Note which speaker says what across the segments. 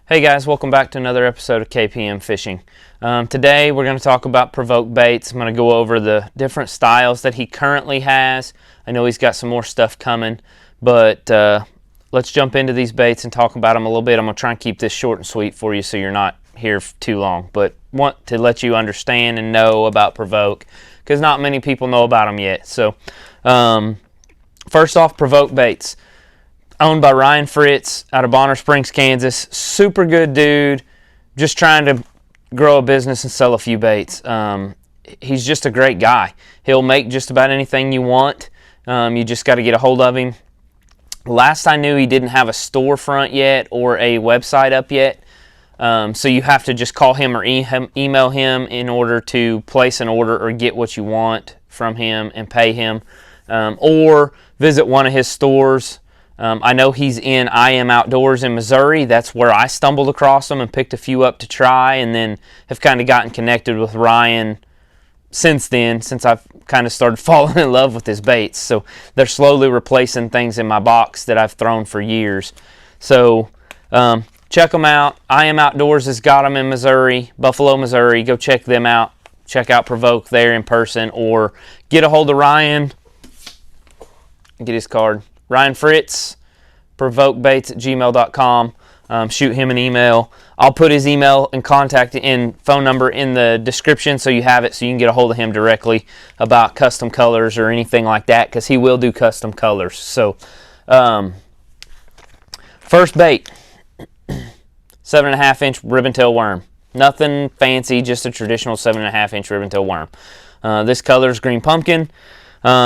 Speaker 1: Hey guys, welcome back to another episode of KPM Fishing. Today we're going to talk about Provoke Baits. I'm going to go over the different styles that he currently has. I know he's got some more stuff coming, but let's jump into these baits and talk about them a little bit. I'm going to try and keep this short and sweet for you so you're not here too long, but want to let you understand and know about Provoke because not many people know about them yet. So first off, Provoke Baits. Owned by Ryan Fritz out of Bonner Springs, Kansas. Super good dude. Just trying to grow a business and sell a few baits. He's just a great guy. He'll make just about anything you want. You just got to get a hold of him. Last I knew, he didn't have a storefront yet or a website up yet. So you have to just call him or email him in order to place an order or get what you want from him and pay him. Or visit one of his stores. I know he's in I Am Outdoors in Missouri. That's where I stumbled across him and picked a few up to try, and then have kind of gotten connected with Ryan since then, since I've kind of started falling in love with his baits. So they're slowly replacing things in my box that I've thrown for years. So check them out. I Am Outdoors has got them in Missouri, Buffalo, Missouri. Go check them out. Check out Provoke there in person, or get a hold of Ryan. Get his card. Ryan Fritz, provokebaits@gmail.com. Shoot him an email. I'll put his email and contact and phone number in the description so you have it so you can get a hold of him directly about custom colors or anything like that, because he will do custom colors. So, first bait, 7.5-inch ribbon-tail worm. Nothing fancy, just a traditional 7.5-inch ribbon-tail worm. This color is green pumpkin.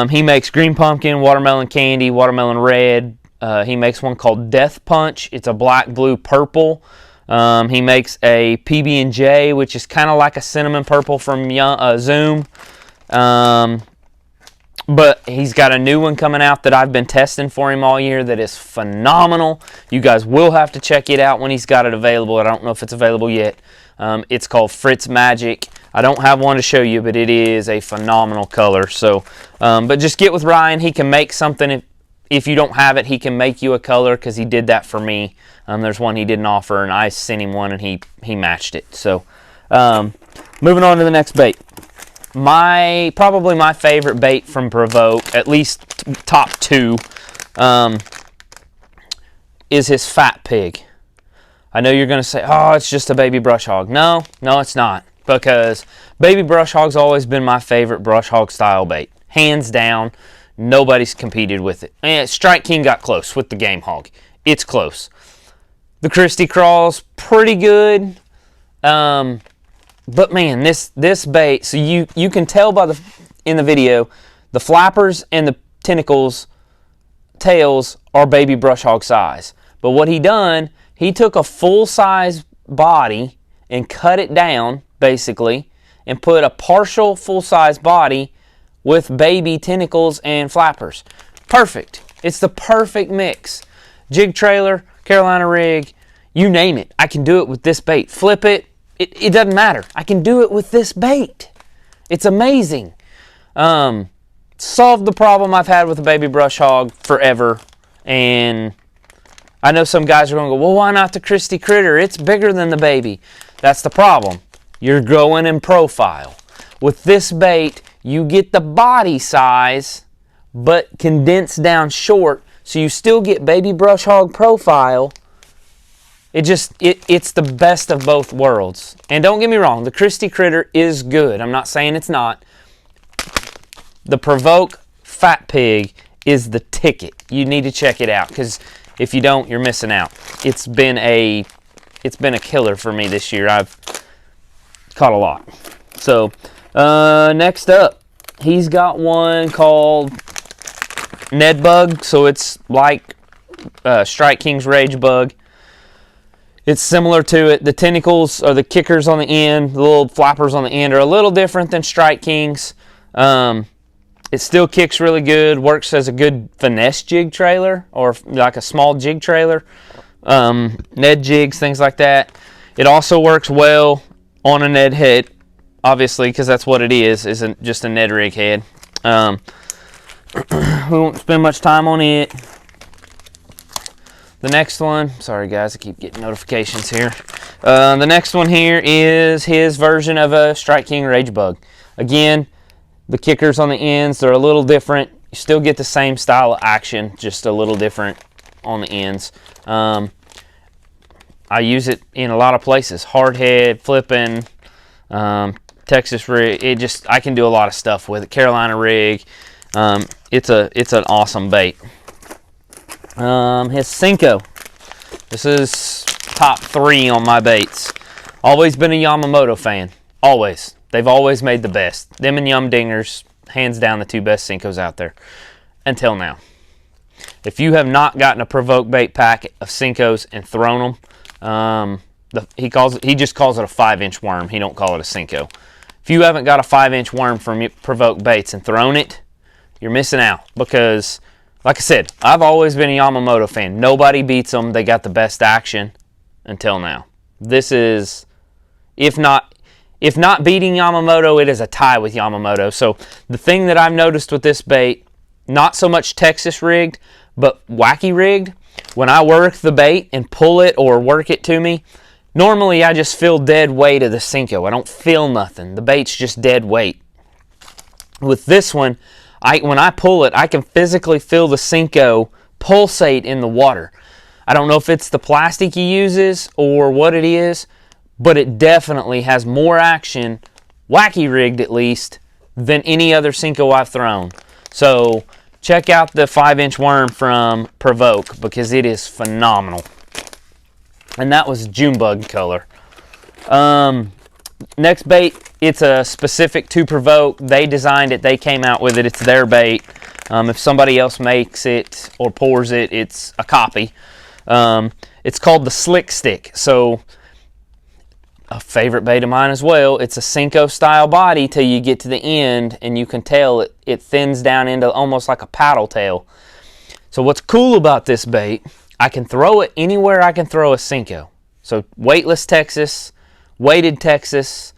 Speaker 1: He makes green pumpkin, watermelon candy, watermelon red. He makes one called Death Punch. It's a black, blue, purple. He makes a PB&J, which is kind of like a cinnamon purple from Zoom. But he's got a new one coming out that I've been testing for him all year that is phenomenal. You guys will have to check it out when he's got it available. I don't know if it's available yet. It's called Fritz Magic. I don't have one to show you, but it is a phenomenal color. So, but just get with Ryan. He can make something. If you don't have it, he can make you a color, because he did that for me. There's one he didn't offer, and I sent him one, and he matched it. So, moving on to the next bait. Probably my favorite bait from Provoke, at least top two, is his Fat Pig. I know you're going to say, oh, it's just a baby brush hog. No, it's not. Because baby brush hog's always been my favorite brush hog style bait. Hands down, nobody's competed with it. And Strike King got close with the game hog. It's close. The Christy Crawl's pretty good. But man, this bait, so you can tell by in the video, the flappers and the tentacles, tails are baby brush hog size. But what he took a full size body and cut it down, basically, and put a partial full-size body with baby tentacles and flappers. Perfect. It's the perfect mix. Jig trailer, Carolina rig, you name it. I can do it with this bait. Flip it. It doesn't matter. I can do it with this bait. It's amazing. Solved the problem I've had with the baby brush hog forever. And I know some guys are going to go, well, why not the Christy Critter? It's bigger than the baby. That's the problem. You're growing in profile. With this bait, you get the body size, but condensed down short, so you still get baby brush hog profile. It's the best of both worlds. And don't get me wrong, the Christy Critter is good. I'm not saying it's not. The Provoke Fat Pig is the ticket. You need to check it out, because if you don't, you're missing out. It's been a killer for me this year. I've caught a lot. So next up, he's got one called Ned Bug. So it's like Strike King's Rage Bug. It's similar to it. The tentacles or the kickers on the end, the little flappers on the end, are a little different than Strike King's. It still kicks really good. Works as a good finesse jig trailer, or like a small jig trailer. Ned jigs, things like that. It also works well on a Ned head, obviously, because that's what it is, isn't just a Ned rig head. We won't spend much time on it. The next one, sorry guys, I keep getting notifications here. The next one here is his version of a Strike King Rage Bug. Again, the kickers on the ends, they're a little different. You still get the same style of action, just a little different on the ends. I use it in a lot of places. Hardhead, flipping, Texas rig. I can do a lot of stuff with it. Carolina rig. It's an awesome bait. His Cinco. This is top 3 on my baits. Always been a Yamamoto fan. Always. They've always made the best. Them and Yum Dingers, hands down the 2 best Cincos out there. Until now. If you have not gotten a Provoke Bait pack of Cincos and thrown them, he just calls it a 5-inch worm. He don't call it a Cinco. If you haven't got a 5-inch worm from Provoke Baits and thrown it, you're missing out. Because, like I said, I've always been a Yamamoto fan. Nobody beats them. They got the best action until now. This is, if not beating Yamamoto, it is a tie with Yamamoto. So the thing that I've noticed with this bait, not so much Texas rigged, but wacky rigged, when I work the bait and pull it or work it to me, normally I just feel dead weight of the Cinco. I don't feel nothing. The bait's just dead weight. With this one, when I pull it, I can physically feel the Cinco pulsate in the water. I don't know if it's the plastic he uses or what it is, but it definitely has more action, wacky rigged at least, than any other Cinco I've thrown. So check out the 5-inch worm from Provoke because it is phenomenal. And that was Junebug color. Next bait, it's a specific to Provoke. They designed it. They came out with it. It's their bait. If somebody else makes it or pours it, it's a copy. It's called the Slick Stick. So a favorite bait of mine as well. It's a Cinco style body till you get to the end and you can tell it thins down into almost like a paddle tail. So what's cool about this bait, I can throw it anywhere I can throw a Cinco. So weightless Texas, weighted Texas,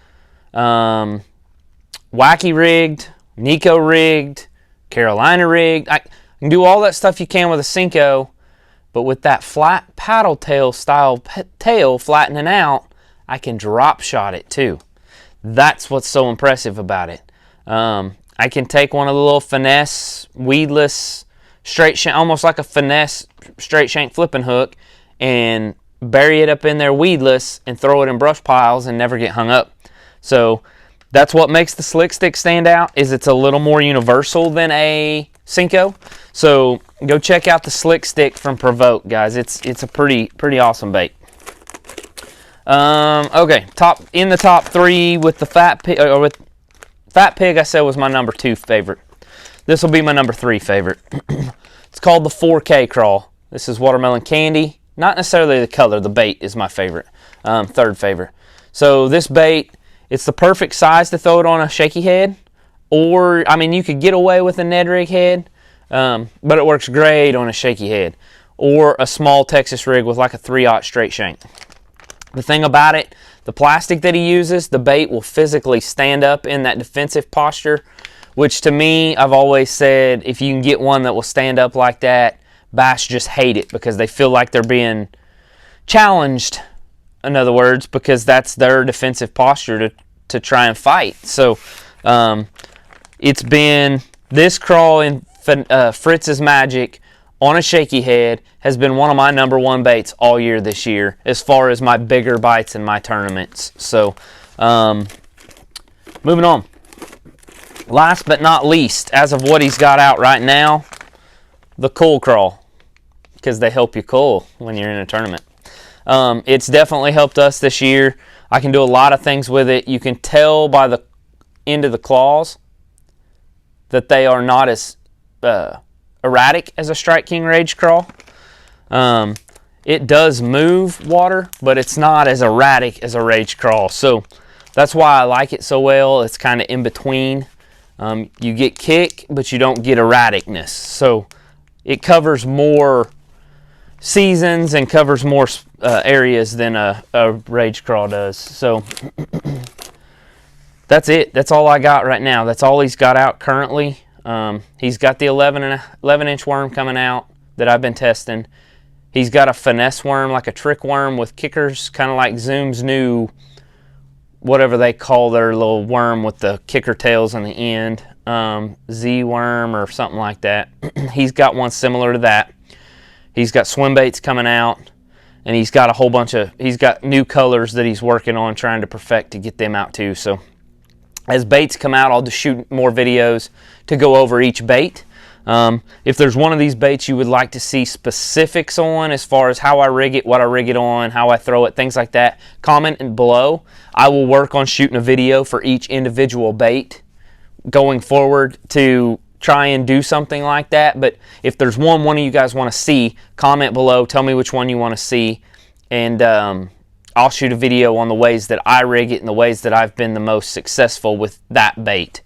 Speaker 1: wacky rigged, Nico rigged, Carolina rigged. I can do all that stuff you can with a Cinco, but with that flat paddle tail style tail flattening out, I can drop shot it too. That's what's so impressive about it. I can take one of the little finesse, weedless, straight shank, almost like a finesse straight shank flipping hook, and bury it up in there weedless and throw it in brush piles and never get hung up. So that's what makes the Slick Stick stand out, is it's a little more universal than a Cinco. So go check out the Slick Stick from Provoke, guys. It's a pretty awesome bait. Okay, in the top 3 with the Fat Pig, or with Fat Pig, I said was my number 2 favorite. This will be my number 3 favorite. It's called the 4K Crawl. This is watermelon candy. Not necessarily the color, the bait is my favorite, 3rd favorite. So this bait, it's the perfect size to throw it on a shaky head, or, I mean, you could get away with a Ned rig head, but it works great on a shaky head, or a small Texas rig with like a 3/0 straight shank. The thing about it, the plastic that he uses, the bait will physically stand up in that defensive posture, which to me, I've always said, if you can get one that will stand up like that, bass just hate it because they feel like they're being challenged, in other words, because that's their defensive posture to try and fight. So it's been this crawl in Fritz's Magic on a shaky head has been one of my number 1 baits all year this year as far as my bigger bites in my tournaments. So moving on. Last but not least, as of what he's got out right now, the Cool Crawl, because they help you cool when you're in a tournament. It's definitely helped us this year. I can do a lot of things with it. You can tell by the end of the claws that they are not as erratic as a Strike King Rage Crawl. It does move water, but it's not as erratic as a Rage Crawl. So that's why I like it so well. It's kind of in between. You get kick, but you don't get erraticness. So it covers more seasons and covers more areas than a Rage Crawl does. So that's it. That's all I got right now. That's all he's got out currently. He's got the 11-inch worm coming out that I've been testing. He's got a finesse worm, like a trick worm with kickers, kind of like Zoom's new, whatever they call their little worm with the kicker tails on the end, Z worm or something like that. He's got one similar to that. He's got swim baits coming out, and he's got a whole bunch of, he's got new colors that he's working on trying to perfect to get them out too. So as baits come out, I'll just shoot more videos to go over each bait. If there's one of these baits you would like to see specifics on as far as how I rig it, what I rig it on, how I throw it, things like that, comment below. I will work on shooting a video for each individual bait going forward to try and do something like that. But if there's one of you guys want to see, comment below, tell me which one you want to see, and I'll shoot a video on the ways that I rig it and the ways that I've been the most successful with that bait.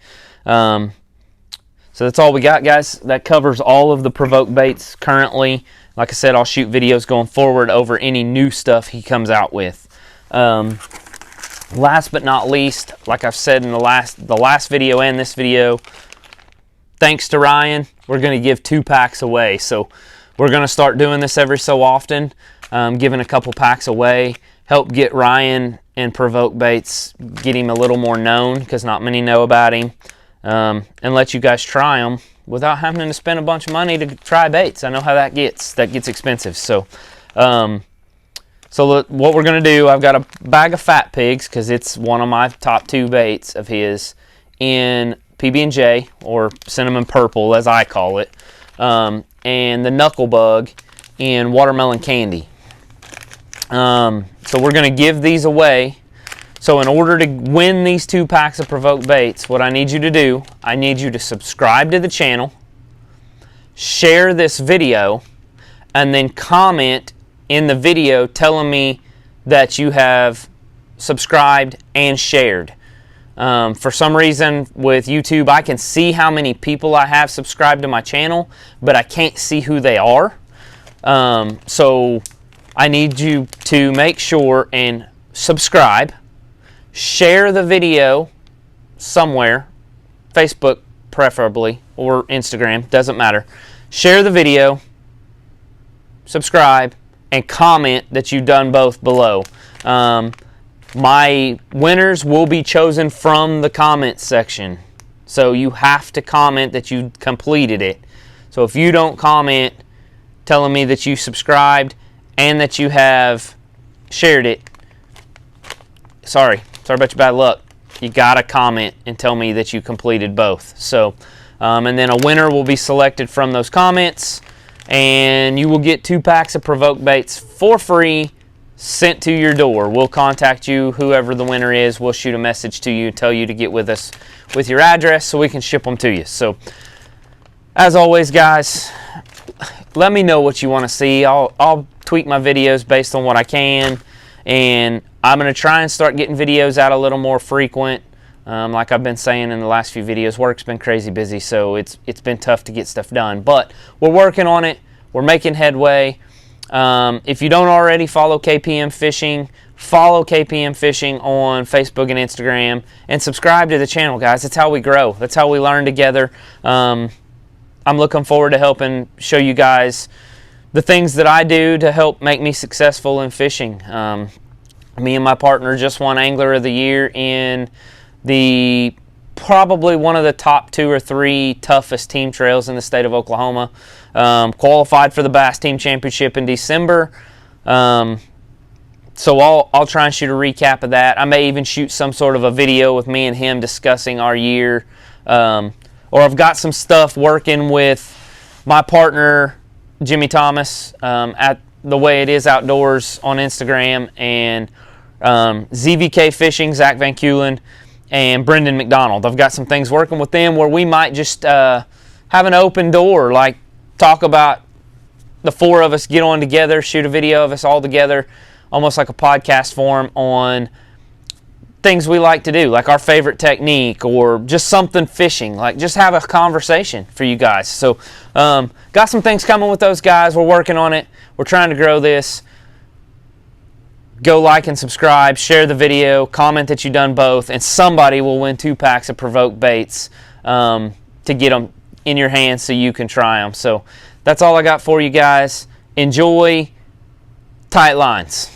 Speaker 1: So that's all we got, guys. That covers all of the Provoke baits currently. Like I said, I'll shoot videos going forward over any new stuff he comes out with. Last but not least, like I've said in the last video and this video, thanks to Ryan, we're going to give 2 packs away. So we're going to start doing this every so often, giving a couple packs away. Help get Ryan and Provoke Baits, get him a little more known, because not many know about him. And let you guys try them without having to spend a bunch of money to try baits. I know how that gets. That gets expensive. So, what we're going to do, I've got a bag of Fat Pigs, because it's one of my top 2 baits of his, in PB&J, or cinnamon purple as I call it, and the Knuckle Bug in watermelon candy. So we're going to give these away. So in order to win these 2 packs of Provoke Baits, what I need you to do, I need you to subscribe to the channel, share this video, and then comment in the video telling me that you have subscribed and shared. For some reason with YouTube, I can see how many people I have subscribed to my channel, but I can't see who they are. So I need you to make sure and subscribe. Share the video somewhere, Facebook preferably, or Instagram, doesn't matter. Share the video, subscribe, and comment that you've done both below. My winners will be chosen from the comment section. So you have to comment that you completed it. So if you don't comment telling me that you subscribed and that you have shared it, sorry about your bad luck. You gotta comment and tell me that you completed both. So, and then a winner will be selected from those comments, and you will get 2 packs of Provoke Baits for free sent to your door. We'll contact you, whoever the winner is. We'll shoot a message to you, tell you to get with us with your address so we can ship them to you. So, as always, guys, let me know what you want to see. I'll tweak my videos based on what I can, and I'm going to try and start getting videos out a little more frequent. Like I've been saying in the last few videos, work's been crazy busy, so it's been tough to get stuff done. But we're working on it. We're making headway. If you don't already follow KPM Fishing, follow KPM Fishing on Facebook and Instagram, and subscribe to the channel, guys. That's how we grow. That's how we learn together. I'm looking forward to helping show you guys the things that I do to help make me successful in fishing. Me and my partner just won Angler of the Year in the probably one of the top 2 or 3 toughest team trails in the state of Oklahoma. Qualified for the Bass Team Championship in December. So I'll try and shoot a recap of that. I may even shoot some sort of a video with me and him discussing our year. Or I've got some stuff working with my partner, Jimmy Thomas, at The Way It Is Outdoors on Instagram, and ZVK Fishing, Zach Van Kulen, and Brendan McDonald. I've got some things working with them where we might just have an open door, like talk about the 4 of us get on together, shoot a video of us all together, almost like a podcast form on things we like to do, like our favorite technique or just something fishing, like just have a conversation for you guys. So got some things coming with those guys. We're working on it. We're trying to grow this. Go like and subscribe, share the video, comment that you've done both, and somebody will win 2 packs of Provoke Baits to get them in your hands so you can try them. So that's all I got for you guys. enjoy tight lines.